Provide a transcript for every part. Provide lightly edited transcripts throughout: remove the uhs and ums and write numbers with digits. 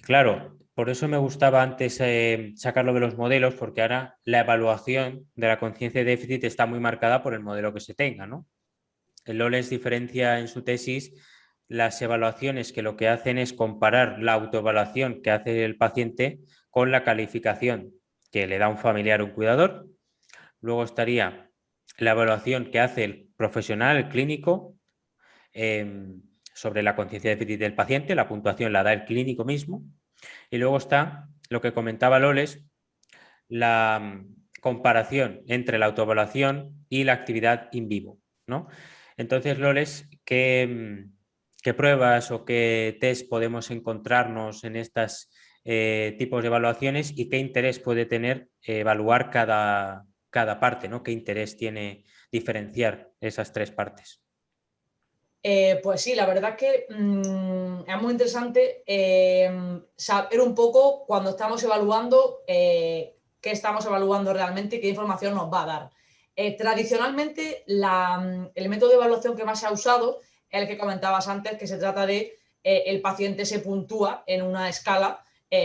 Claro, por eso me gustaba antes sacarlo de los modelos, porque ahora la evaluación de la conciencia de déficit está muy marcada por el modelo que se tenga, ¿no? El Loles diferencia en su tesis las evaluaciones que lo que hacen es comparar la autoevaluación que hace el paciente con la calificación que le da un familiar o un cuidador. Luego estaría la evaluación que hace el profesional, el clínico, sobre la conciencia de déficit del paciente, la puntuación la da el clínico mismo. Y luego está lo que comentaba Loles, la comparación entre la autoevaluación y la actividad in vivo, ¿no? Entonces, Loles, ¿qué pruebas o qué test podemos encontrarnos en estos tipos de evaluaciones y qué interés puede tener evaluar cada parte, ¿no? ¿Qué interés tiene diferenciar esas tres partes? Pues sí, la verdad es que es muy interesante saber un poco cuando estamos evaluando qué estamos evaluando realmente y qué información nos va a dar. Tradicionalmente, el método de evaluación que más se ha usado es el que comentabas antes, que se trata de el paciente se puntúa en una escala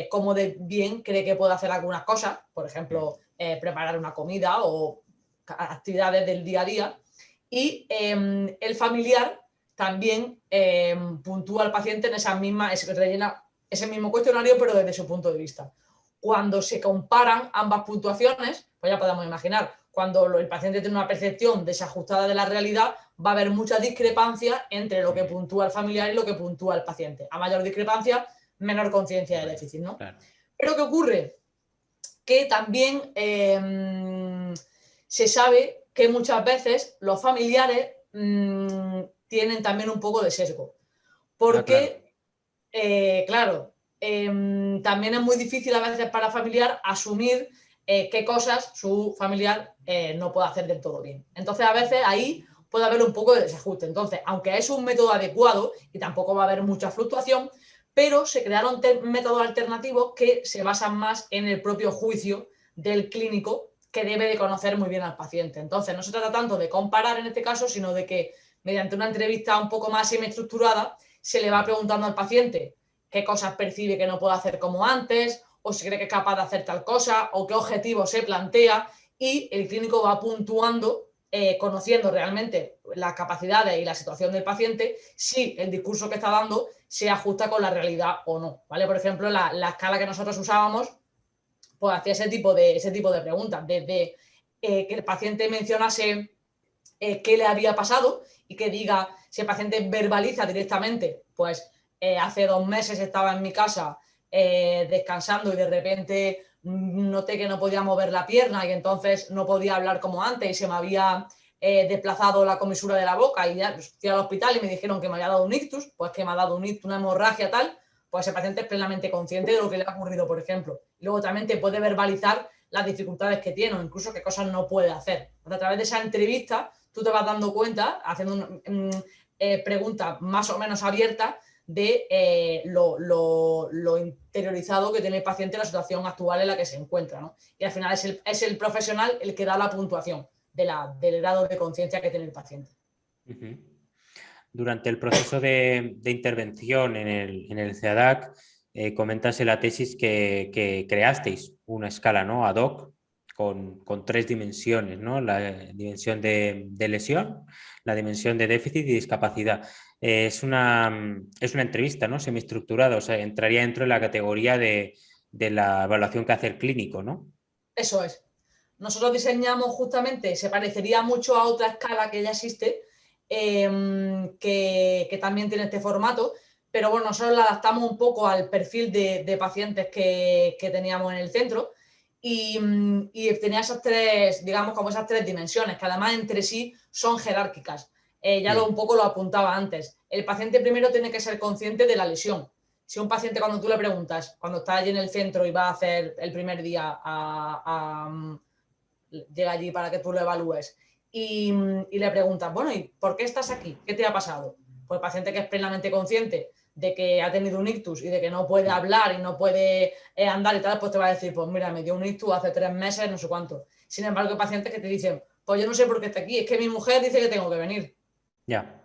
cómo de bien cree que puede hacer algunas cosas, por ejemplo, preparar una comida o actividades del día a día, y el familiar también puntúa al paciente en rellena ese mismo cuestionario, pero desde su punto de vista. Cuando se comparan ambas puntuaciones, pues ya podemos imaginar, cuando el paciente tiene una percepción desajustada de la realidad, va a haber mucha discrepancia entre lo que puntúa el familiar y lo que puntúa el paciente. A mayor discrepancia, menor conciencia de déficit, ¿no? Claro. Pero ¿qué ocurre? Que también se sabe que muchas veces los familiares tienen también un poco de sesgo. Claro. Porque, claro, también es muy difícil a veces para el familiar asumir qué cosas su familiar no puede hacer del todo bien. Entonces, a veces ahí puede haber un poco de desajuste. Entonces, aunque es un método adecuado y tampoco va a haber mucha fluctuación, pero se crearon métodos alternativos que se basan más en el propio juicio del clínico que debe de conocer muy bien al paciente. Entonces, no se trata tanto de comparar en este caso, sino de que mediante una entrevista un poco más semiestructurada se le va preguntando al paciente qué cosas percibe que no puede hacer como antes, o si cree que es capaz de hacer tal cosa, o qué objetivo se plantea, y el clínico va puntuando, conociendo realmente las capacidades y la situación del paciente, si el discurso que está dando se ajusta con la realidad o no. ¿Vale? Por ejemplo, la escala que nosotros usábamos, pues hacía ese tipo de preguntas, desde que el paciente mencionase qué le había pasado y que diga, si el paciente verbaliza directamente, pues hace 2 meses estaba en mi casa descansando y de repente noté que no podía mover la pierna y entonces no podía hablar como antes y se me había desplazado la comisura de la boca y ya pues, fui al hospital y me dijeron que me había dado un ictus, pues que me ha dado un ictus, una hemorragia tal, pues el paciente es plenamente consciente de lo que le ha ocurrido, por ejemplo. Y luego también te puede verbalizar las dificultades que tiene o incluso qué cosas no puede hacer. A través de esa entrevista tú te vas dando cuenta, haciendo preguntas más o menos abiertas, de lo interiorizado que tiene el paciente en la situación actual en la que se encuentra, ¿no? Y al final es el profesional el que da la puntuación del grado de conciencia que tiene el paciente. Durante el proceso de intervención en el CEADAC, comentas en la tesis que creasteis una escala, ¿no? Ad hoc con tres dimensiones, ¿no? La dimensión de lesión, la dimensión de déficit y discapacidad. Es una entrevista, ¿no? Semiestructurada, o sea, entraría dentro de la categoría de la evaluación que hace el clínico, ¿no? Eso es. Nosotros diseñamos justamente, se parecería mucho a otra escala que ya existe, que también tiene este formato, pero bueno, nosotros la adaptamos un poco al perfil de pacientes que teníamos en el centro y tenía esas tres, digamos, como esas tres dimensiones, que además entre sí son jerárquicas. Un poco lo apuntaba antes. El paciente primero tiene que ser consciente de la lesión. Si un paciente, cuando tú le preguntas, cuando está allí en el centro y va a hacer el primer día llega allí para que tú lo evalúes y le preguntas, bueno, ¿y por qué estás aquí? ¿Qué te ha pasado? Pues el paciente que es plenamente consciente de que ha tenido un ictus y de que no puede hablar y no puede andar y tal, pues te va a decir, pues mira, me dio un ictus hace 3 meses, no sé cuánto. Sin embargo, hay pacientes que te dicen, pues yo no sé por qué está aquí, es que mi mujer dice que tengo que venir. Ya,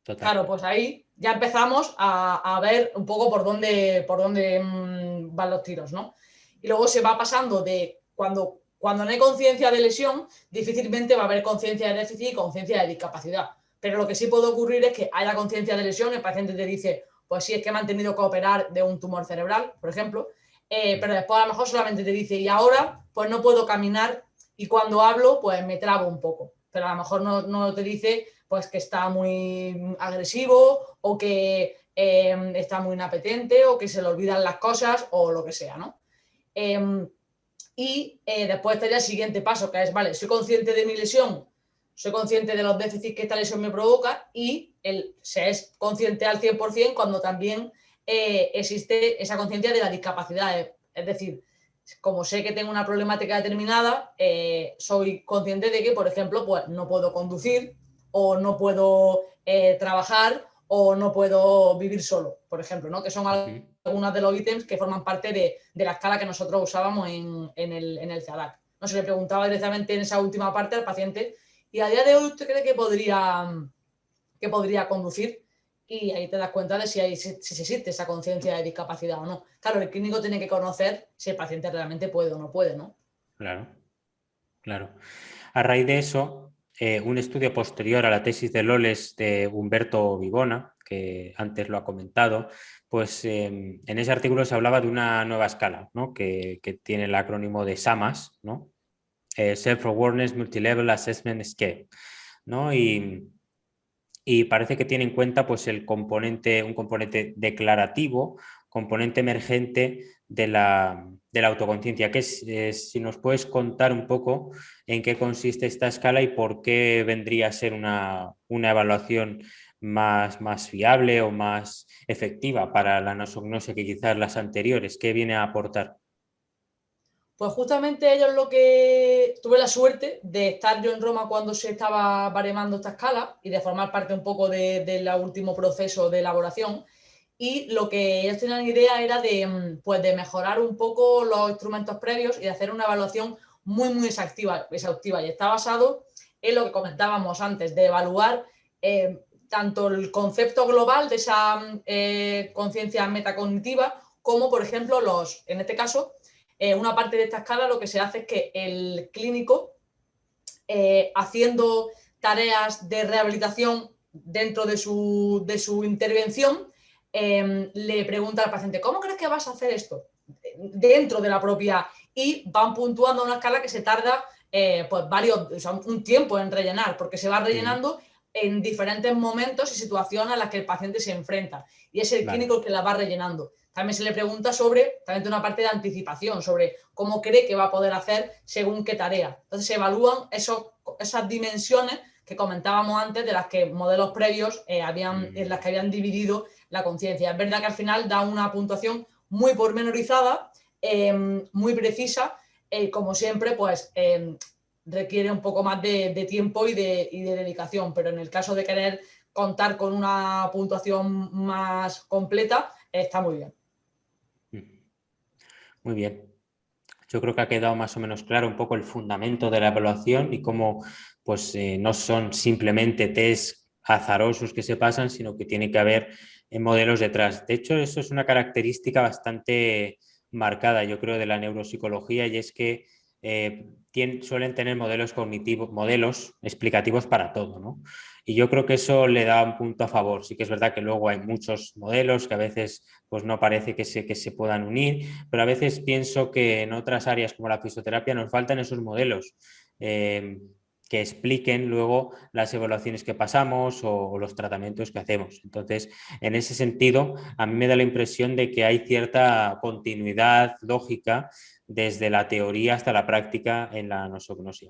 total. Claro, pues ahí ya empezamos a ver un poco por dónde van los tiros, ¿no? Y luego se va pasando de cuando no hay conciencia de lesión, difícilmente va a haber conciencia de déficit y conciencia de discapacidad. Pero lo que sí puede ocurrir es que haya conciencia de lesión, el paciente te dice, pues sí, es que me han tenido que operar de un tumor cerebral, por ejemplo, pero después a lo mejor solamente te dice, y ahora pues no puedo caminar y cuando hablo pues me trabo un poco. Pero a lo mejor no te dice pues que está muy agresivo o que está muy inapetente o que se le olvidan las cosas o lo que sea, ¿no? Después estaría el siguiente paso, que es, vale, soy consciente de mi lesión, soy consciente de los déficits que esta lesión me provoca y se es consciente al 100% cuando también existe esa conciencia de la discapacidad. Es decir, como sé que tengo una problemática determinada, soy consciente de que, por ejemplo, pues no puedo conducir o no puedo trabajar o no puedo vivir solo, por ejemplo, ¿no? Que son algunos de los ítems que forman parte de la escala que nosotros usábamos en el CEADAC. No se le preguntaba directamente en esa última parte al paciente, ¿y a día de hoy usted cree que podría conducir? Y ahí te das cuenta de si existe esa conciencia de discapacidad o no. Claro, el clínico tiene que conocer si el paciente realmente puede o no puede, ¿no? Claro, claro. A raíz de eso, un estudio posterior a la tesis de Loles de Humberto Vivona, que antes lo ha comentado, pues en ese artículo se hablaba de una nueva escala, ¿no? que tiene el acrónimo de SAMAS, ¿no? Self-Awareness Multilevel Assessment Scale, ¿no? Y parece que tiene en cuenta pues, un componente declarativo, componente emergente de la autoconciencia. Si nos puedes contar un poco en qué consiste esta escala y por qué vendría a ser una evaluación más fiable o más efectiva para la nosognosia que quizás las anteriores. ¿Qué viene a aportar? Pues justamente ellos lo que tuve la suerte de estar yo en Roma cuando se estaba baremando esta escala y de formar parte un poco del último proceso de elaboración. Y lo que ellos tenían idea era pues de mejorar un poco los instrumentos previos y de hacer una evaluación muy exhaustiva. Y está basado en lo que comentábamos antes, de evaluar tanto el concepto global de esa conciencia metacognitiva como, por ejemplo, en este caso, una parte de esta escala lo que se hace es que el clínico, haciendo tareas de rehabilitación dentro de su intervención, le pregunta al paciente, ¿cómo crees que vas a hacer esto? Dentro de la propia, y van puntuando una escala que se tarda pues un tiempo en rellenar, porque se va rellenando en diferentes momentos y situaciones a las que el paciente se enfrenta. Y es el clínico el que la va rellenando. También se le pregunta también una parte de anticipación, sobre cómo cree que va a poder hacer según qué tarea. Entonces se evalúan esas dimensiones que comentábamos antes de las que modelos previos en las que habían dividido la conciencia. Es verdad que al final da una puntuación muy pormenorizada, muy precisa, como siempre, pues requiere un poco más de tiempo y de dedicación, pero en el caso de querer contar con una puntuación más completa, está muy bien. Muy bien. Yo creo que ha quedado más o menos claro un poco el fundamento de la evaluación y cómo pues, no son simplemente test azarosos que se pasan, sino que tiene que haber modelos detrás. De hecho, eso es una característica bastante marcada, yo creo, de la neuropsicología y es que suelen tener modelos cognitivos, modelos explicativos para todo, ¿no? Y yo creo que eso le da un punto a favor. Sí que es verdad que luego hay muchos modelos que a veces pues, no parece que se puedan unir, pero a veces pienso que en otras áreas como la fisioterapia nos faltan esos modelos que expliquen luego las evaluaciones que pasamos o los tratamientos que hacemos. Entonces, en ese sentido, a mí me da la impresión de que hay cierta continuidad lógica desde la teoría hasta la práctica en la nosognosia.